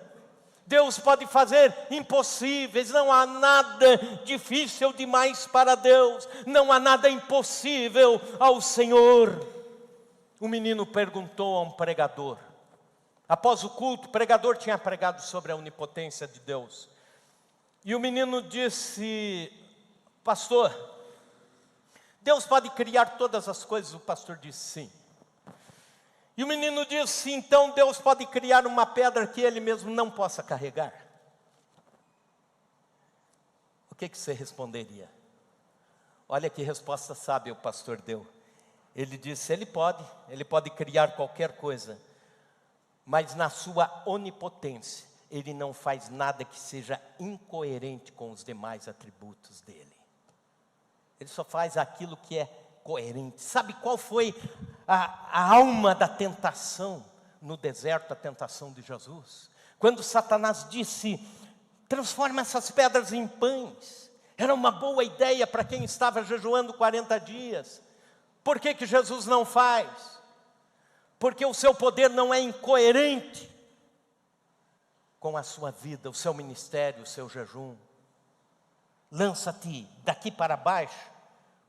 Deus pode fazer impossíveis. Não há nada difícil demais para Deus. Não há nada impossível ao Senhor. Um menino perguntou a um pregador. Após o culto, o pregador tinha pregado sobre a onipotência de Deus. E o menino disse: pastor, Deus pode criar todas as coisas? O pastor disse sim. E o menino disse, então Deus pode criar uma pedra que ele mesmo não possa carregar? O que você responderia? Olha que resposta sábia o pastor deu. Ele disse, ele pode criar qualquer coisa, mas na sua onipotência, ele não faz nada que seja incoerente com os demais atributos dele. Ele só faz aquilo que é coerente. Sabe qual foi a alma da tentação no deserto, a tentação de Jesus? Quando Satanás disse, transforma essas pedras em pães. Era uma boa ideia para quem estava jejuando 40 dias. Por que Jesus não faz? Porque o seu poder não é incoerente com a sua vida, o seu ministério, o seu jejum. Lança-te daqui para baixo,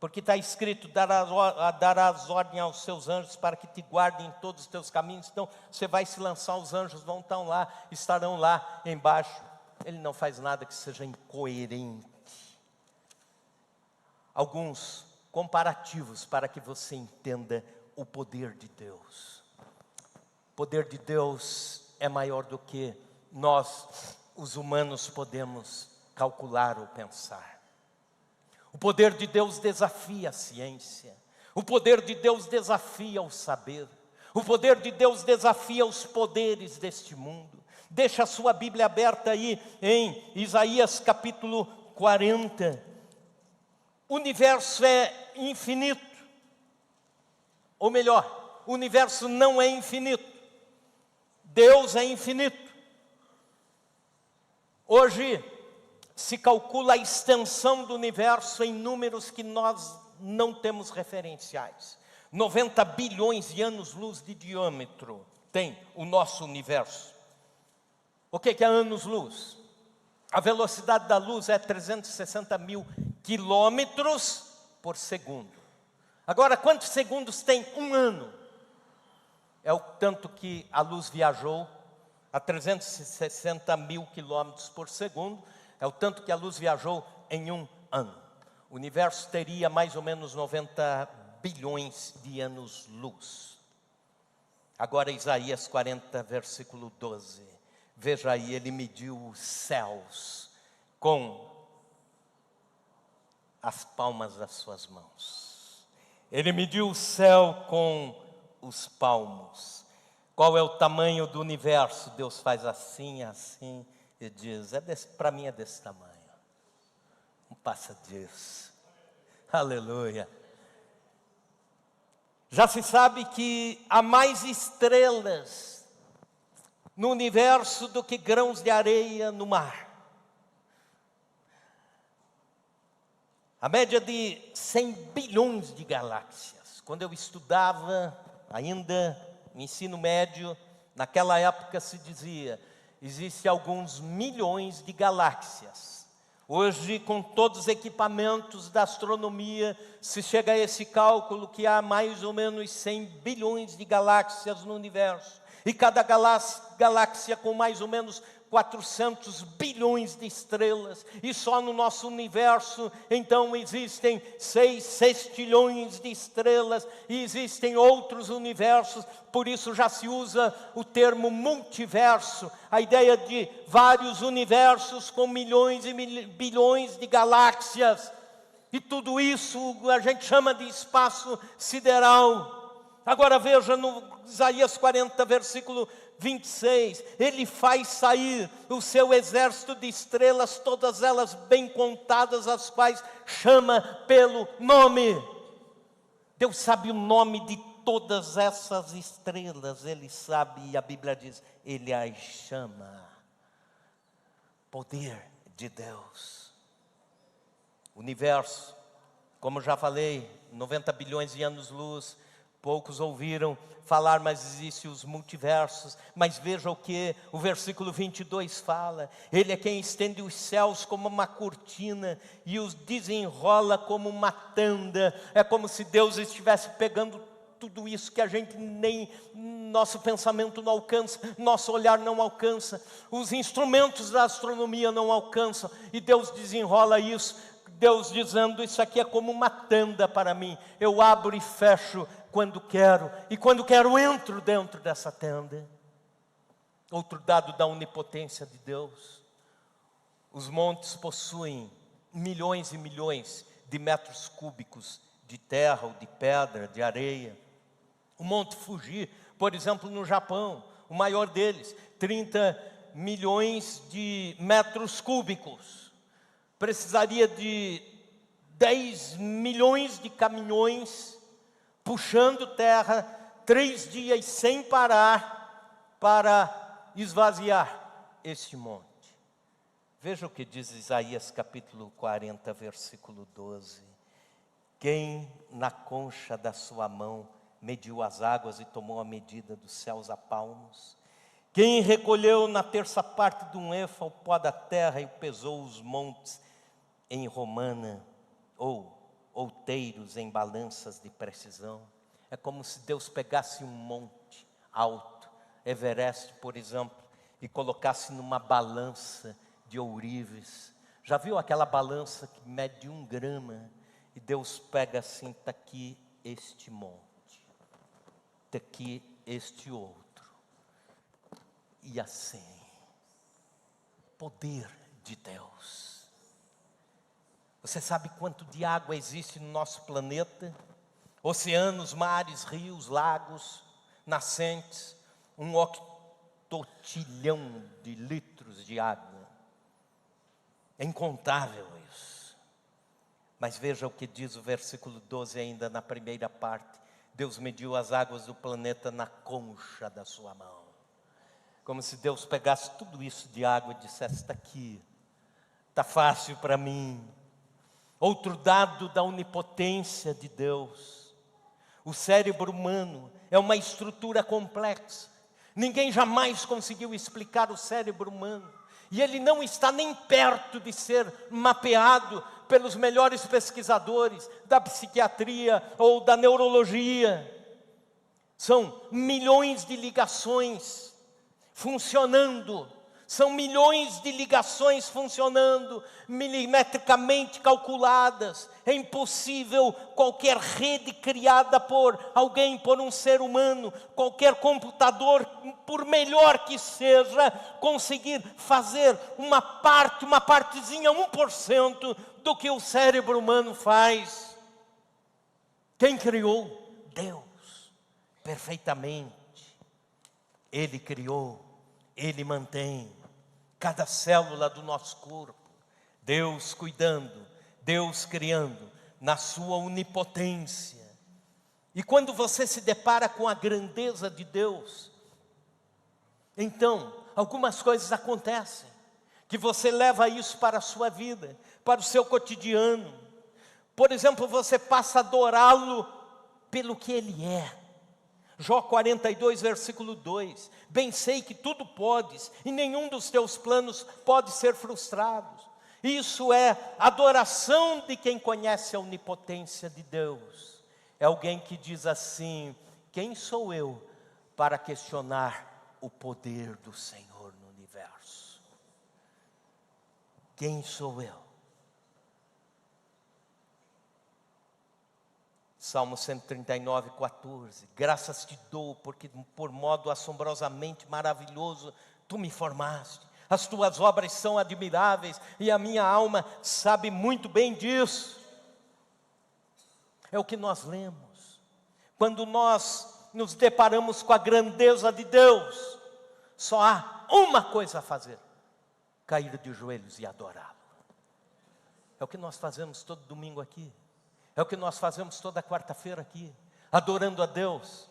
porque está escrito, darás ordem aos seus anjos para que te guardem em todos os teus caminhos. Então, você vai se lançar, os anjos estarão lá embaixo. Ele não faz nada que seja incoerente. Alguns comparativos para que você entenda o poder de Deus. O poder de Deus é maior do que nós, os humanos, podemos calcular ou pensar. O poder de Deus desafia a ciência. O poder de Deus desafia o saber. O poder de Deus desafia os poderes deste mundo. Deixa a sua Bíblia aberta aí em Isaías capítulo 40. O universo é infinito. Ou melhor, o universo não é infinito. Deus é infinito. Hoje se calcula a extensão do universo em números que nós não temos referenciais. 90 bilhões de anos-luz de diâmetro tem o nosso universo. O que é anos-luz? A velocidade da luz é 360 mil quilômetros por segundo. Agora, quantos segundos tem um ano? É o tanto que a luz viajou a 360 mil quilômetros por segundo, é o tanto que a luz viajou em um ano. O universo teria mais ou menos 90 bilhões de anos-luz. Agora Isaías 40, versículo 12. Veja aí, ele mediu os céus com as palmas das suas mãos. Ele mediu o céu com os palmos. Qual é o tamanho do universo? Deus faz assim, assim, e diz, para mim é desse tamanho. Não passa disso. Aleluia. Já se sabe que há mais estrelas no universo do que grãos de areia no mar. A média de 100 bilhões de galáxias. Quando eu estudava ainda no ensino médio, naquela época se dizia, existem alguns milhões de galáxias. Hoje, com todos os equipamentos da astronomia, se chega a esse cálculo que há mais ou menos 100 bilhões de galáxias no universo. E cada galáxia com mais ou menos 400 bilhões de estrelas. E só no nosso universo, então, existem 6 sextilhões de estrelas. E existem outros universos. Por isso já se usa o termo multiverso. A ideia de vários universos com milhões e bilhões de galáxias. E tudo isso a gente chama de espaço sideral. Agora veja no Isaías 40, versículo 26, ele faz sair o seu exército de estrelas, todas elas bem contadas, as quais chama pelo nome. Deus sabe o nome de todas essas estrelas, ele sabe, e a Bíblia diz, ele as chama. Poder de Deus. Universo, como já falei, 90 bilhões de anos-luz. Poucos ouviram falar, mas existem os multiversos. Mas veja o que o versículo 22 fala. Ele é quem estende os céus como uma cortina e os desenrola como uma tenda. É como se Deus estivesse pegando tudo isso que a gente nem, nosso pensamento não alcança, nosso olhar não alcança, os instrumentos da astronomia não alcançam, e Deus desenrola isso Deus dizendo, isso aqui é como uma tenda para mim. Eu abro e fecho quando quero. E quando quero, entro dentro dessa tenda. Outro dado da onipotência de Deus. Os montes possuem milhões e milhões de metros cúbicos de terra ou de pedra, de areia. O Monte Fuji, por exemplo, no Japão, o maior deles, 30 milhões de metros cúbicos. Precisaria de 10 milhões de caminhões puxando terra 3 dias sem parar para esvaziar este monte. Veja o que diz Isaías capítulo 40, versículo 12. Quem na concha da sua mão mediu as águas e tomou a medida dos céus a palmos? Quem recolheu na terça parte de um efa o pó da terra e pesou os montes em romana, ou outeiros em balanças de precisão? É como se Deus pegasse um monte alto, Everest, por exemplo, e colocasse numa balança de ourives. Já viu aquela balança que mede 1 grama? E Deus pega assim, está aqui este monte, está aqui este outro. E assim, poder de Deus. Você sabe quanto de água existe no nosso planeta? Oceanos, mares, rios, lagos, nascentes, 1 octotilhão de litros de água. É incontável isso. Mas veja o que diz o versículo 12 ainda na primeira parte. Deus mediu as águas do planeta na concha da sua mão. Como se Deus pegasse tudo isso de água e dissesse, está aqui, está fácil para mim. Outro dado da onipotência de Deus. O cérebro humano é uma estrutura complexa. Ninguém jamais conseguiu explicar o cérebro humano. E ele não está nem perto de ser mapeado pelos melhores pesquisadores da psiquiatria ou da neurologia. São milhões de ligações funcionando. São milhões de ligações funcionando, milimetricamente calculadas. É impossível qualquer rede criada por alguém, por um ser humano, qualquer computador, por melhor que seja, conseguir fazer uma partezinha, 1% do que o cérebro humano faz. Quem criou? Deus, perfeitamente. Ele criou, Ele mantém cada célula do nosso corpo. Deus cuidando, Deus criando, na sua onipotência. E quando você se depara com a grandeza de Deus, então, algumas coisas acontecem, que você leva isso para a sua vida, para o seu cotidiano. Por exemplo, você passa a adorá-lo pelo que Ele é. Jó 42, versículo 2. Bem sei que tudo podes, e nenhum dos teus planos pode ser frustrado. Isso é adoração de quem conhece a onipotência de Deus. É alguém que diz assim, quem sou eu para questionar o poder do Senhor no universo? Quem sou eu? Salmo 139, 14. Graças te dou, porque por modo assombrosamente maravilhoso tu me formaste. As tuas obras são admiráveis e a minha alma sabe muito bem disso. É o que nós lemos. Quando nós nos deparamos com a grandeza de Deus, só há uma coisa a fazer: cair de joelhos e adorá-lo. É o que nós fazemos todo domingo aqui. É o que nós fazemos toda quarta-feira aqui, adorando a Deus,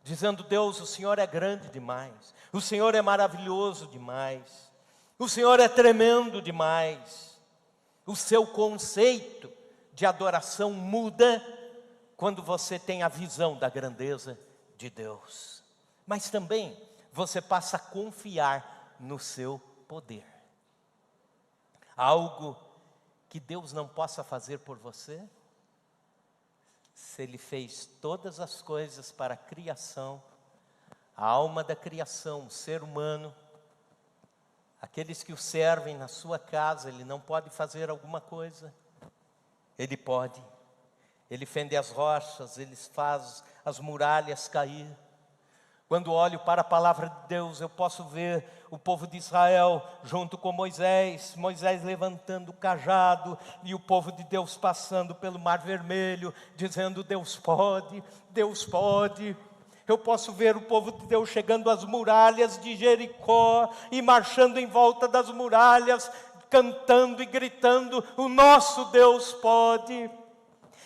dizendo, Deus, o Senhor é grande demais, o Senhor é maravilhoso demais, o Senhor é tremendo demais. O seu conceito de adoração muda quando você tem a visão da grandeza de Deus. Mas também você passa a confiar no seu poder. Algo que Deus não possa fazer por você? Se Ele fez todas as coisas para a criação, a alma da criação, o ser humano, aqueles que o servem na sua casa, Ele não pode fazer alguma coisa? Ele pode. Ele fende as rochas, Ele faz as muralhas cair. Quando olho para a palavra de Deus, eu posso ver o povo de Israel junto com Moisés levantando o cajado e o povo de Deus passando pelo Mar Vermelho, dizendo: Deus pode, Deus pode. Eu posso ver o povo de Deus chegando às muralhas de Jericó e marchando em volta das muralhas, cantando e gritando: o nosso Deus pode.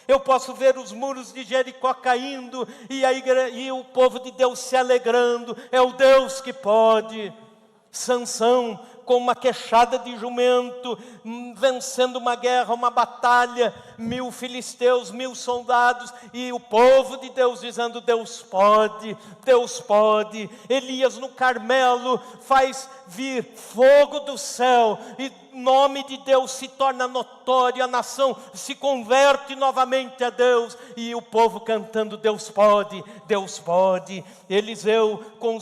Eu posso ver os muros de Jericó caindo e o povo de Deus se alegrando. É o Deus que pode. Sansão, com uma queixada de jumento, vencendo uma guerra, uma batalha, 1000 filisteus, 1000 soldados, e o povo de Deus dizendo: Deus pode, Deus pode. Elias no Carmelo faz vir fogo do céu, e o nome de Deus se torna notório, a nação se converte novamente a Deus, e o povo cantando: Deus pode, Deus pode. Eliseu com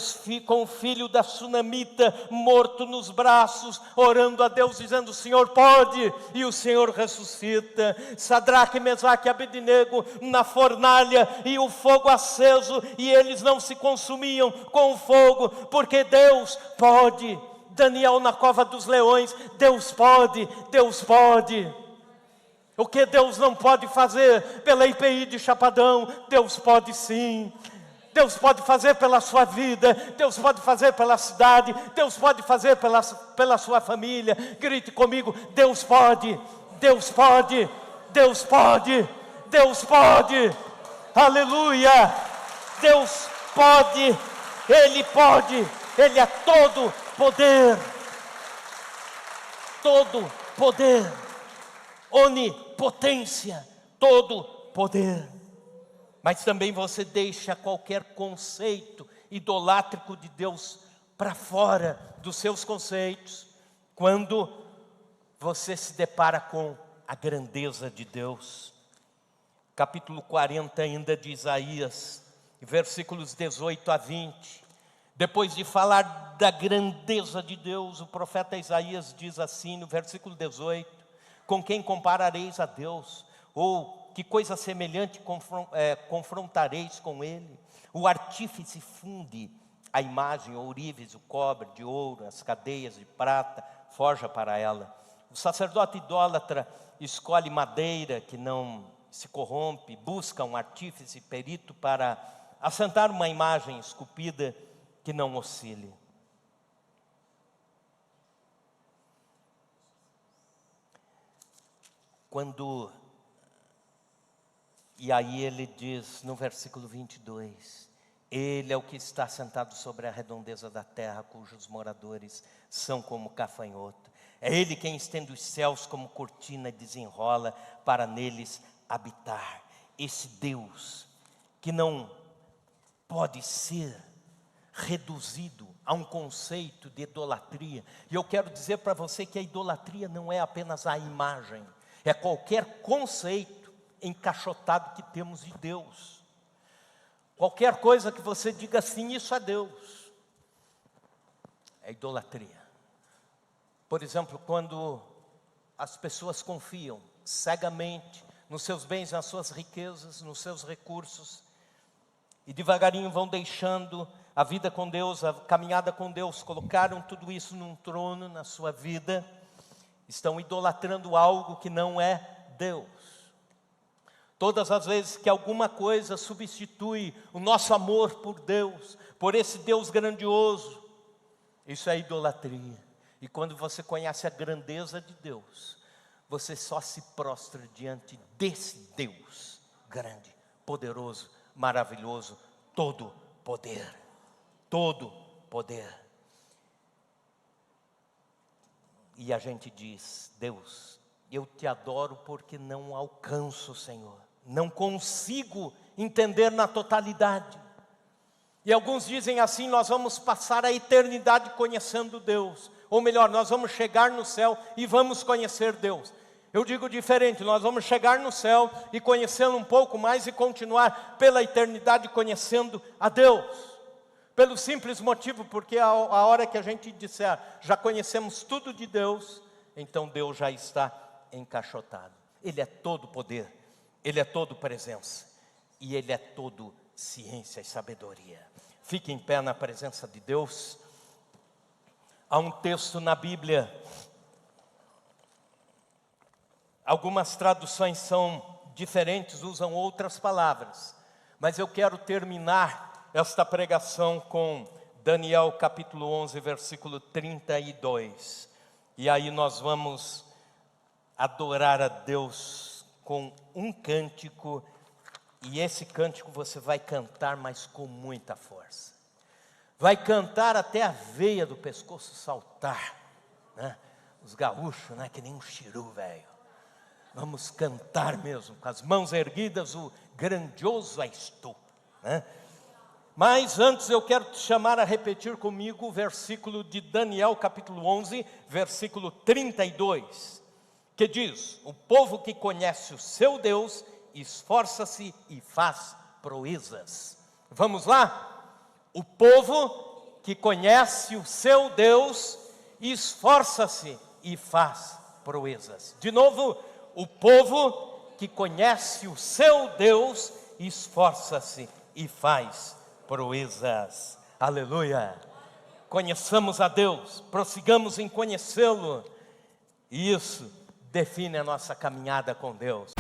o filho da sunamita morto nos braços, orando a Deus, dizendo: o Senhor pode, e o Senhor ressuscita. Sadraque, Mesaque e Abednego na fornalha, e o fogo aceso, e eles não se consumiam com o fogo, porque Deus pode. Daniel na cova dos leões: Deus pode, Deus pode. O que Deus não pode fazer pela IPI de Chapadão, Deus pode sim. Deus pode fazer pela sua vida, Deus pode fazer pela cidade, Deus pode fazer pela sua família. Grite comigo: Deus pode, Deus pode, Deus pode, Deus pode. Aleluia! Deus pode, Ele pode, Ele é todo poder, todo poder, onipotência, todo poder. Mas também você deixa qualquer conceito idolátrico de Deus para fora dos seus conceitos, quando você se depara com a grandeza de Deus. Capítulo 40 ainda de Isaías, versículos 18 a 20. Depois de falar da grandeza de Deus, o profeta Isaías diz assim no versículo 18: com quem comparareis a Deus? Ou que coisa semelhante confrontareis com Ele? O artífice funde a imagem, o ourives, o cobre de ouro, as cadeias de prata, forja para ela. O sacerdote idólatra escolhe madeira que não se corrompe, busca um artífice perito para assentar uma imagem esculpida que não oscile. E aí ele diz no versículo 22, Ele é o que está sentado sobre a redondeza da terra, cujos moradores são como gafanhoto. É Ele quem estende os céus como cortina e desenrola para neles habitar. Esse Deus que não pode ser reduzido a um conceito de idolatria. E eu quero dizer para você que a idolatria não é apenas a imagem, é qualquer conceito encaixotado que temos de Deus. Qualquer coisa que você diga assim: isso é Deus, é idolatria. Por exemplo, quando as pessoas confiam cegamente nos seus bens, nas suas riquezas, nos seus recursos, e devagarinho vão deixando a vida com Deus, a caminhada com Deus, colocaram tudo isso num trono na sua vida, estão idolatrando algo que não é Deus. Todas as vezes que alguma coisa substitui o nosso amor por Deus, por esse Deus grandioso, isso é idolatria. E quando você conhece a grandeza de Deus, você só se prostra diante desse Deus grande, poderoso, maravilhoso, todo poder, todo poder. E a gente diz: Deus, eu te adoro porque não alcanço, Senhor. Não consigo entender na totalidade. E alguns dizem assim: nós vamos passar a eternidade conhecendo Deus. Ou melhor, nós vamos chegar no céu e vamos conhecer Deus. Eu digo diferente: nós vamos chegar no céu e conhecê-lo um pouco mais e continuar pela eternidade conhecendo a Deus. Pelo simples motivo, porque a hora que a gente disser já conhecemos tudo de Deus, então Deus já está encaixotado. Ele é todo poder, Ele é todo presença, e Ele é todo ciência e sabedoria. Fique em pé na presença de Deus. Há um texto na Bíblia, algumas traduções são diferentes, usam outras palavras, mas eu quero terminar esta pregação com Daniel capítulo 11, versículo 32. E aí nós vamos adorar a Deus com um cântico, e esse cântico você vai cantar, mas com muita força. Vai cantar até a veia do pescoço saltar, né? Os gaúchos, né? Que nem um chiru, velho. Vamos cantar mesmo, com as mãos erguidas, o grandioso és tu, né? Mas antes eu quero te chamar a repetir comigo o versículo de Daniel capítulo 11, versículo 32, que diz: o povo que conhece o seu Deus esforça-se e faz proezas. Vamos lá? O povo que conhece o seu Deus esforça-se e faz proezas. De novo, o povo que conhece o seu Deus esforça-se e faz proezas. Aleluia! Conheçamos a Deus, prossigamos em conhecê-lo, e isso define a nossa caminhada com Deus.